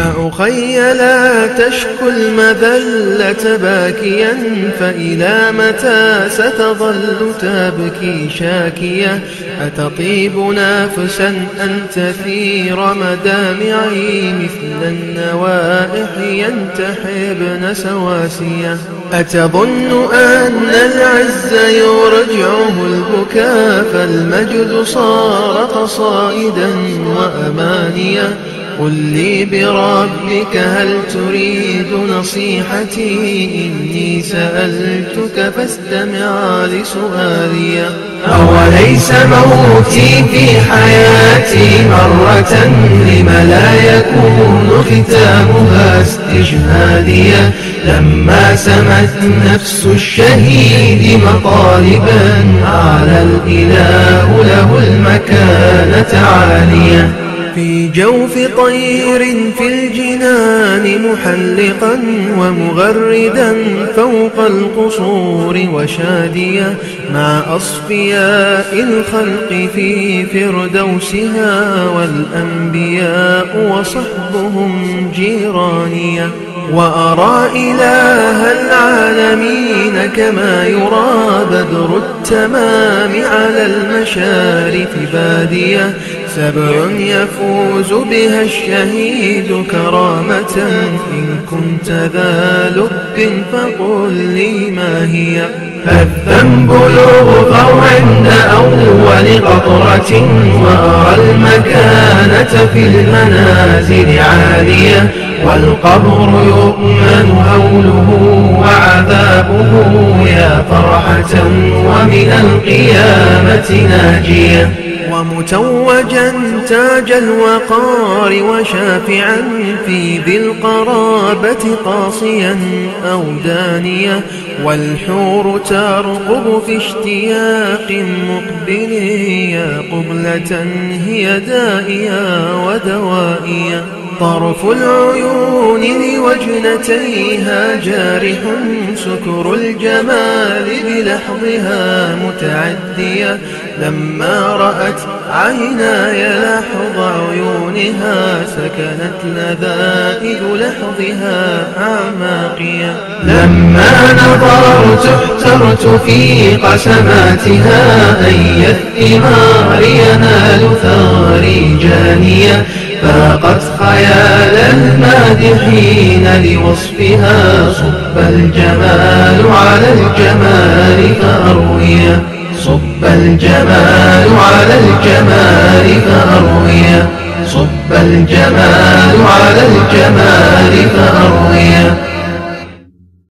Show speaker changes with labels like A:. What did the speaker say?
A: يا أخي لا تشكو المذلة باكيا، فإلى متى ستظل تبكي شاكيا؟ أتطيب نافسا أن تثير مدامعي مثل النوائح ينتحبن سواسيا؟ أتظن أن العز يرجعه البكاء، فالمجد صار قصائدا وأمانيا؟ قل لي بربك هل تريد نصيحتي؟ إني سألتك فاستمع لسؤالي. أوليس موتي في حياتي مرة، لم لا يكون ختامها استشهاديا؟ لما سمت نفس الشهيد مطالبا، أعلى الإله له المكانة عالية. في جوف طير في الجنان محلقا، ومغردا فوق القصور وشاديا، مع أصفياء الخلق في فردوسها، والأنبياء وصحبهم جيرانيا. وأرى إله العالمين كما يرى بدر التمام على المشارف بادية، 7 يفوز بها الشهيد كرامة. إن كنت ذا لب فقل لي ما هي؟ الذنب يغفر عند أول قطرة، وأرى المكانة في المنازل عالية، والقبر يؤمن هوله وعذابه، يا فرحة ومن القيامة ناجية. ومتوجا تاج الوقار، وشافعا في ذي القرابة قاصيا أو دانيا، والحور ترقب في اشتياق مقبل، يا قبلة هي دائيا ودوائيا. طرف العيون لوجنتيها جارح، سكر الجمال بلحظها متعدية، لما رأت عيناي لحظ عيونها، سكنت لذائذ لحظها أعماقية. لما نظرت احترت في قسماتها، أي الثمار ينال ثاري جانية، فاقت خيال المادحين لوصفها، صب الجمال على الجمال فأرويا، صب الجمال على الجمال فأرويا، صب الجمال على الجمال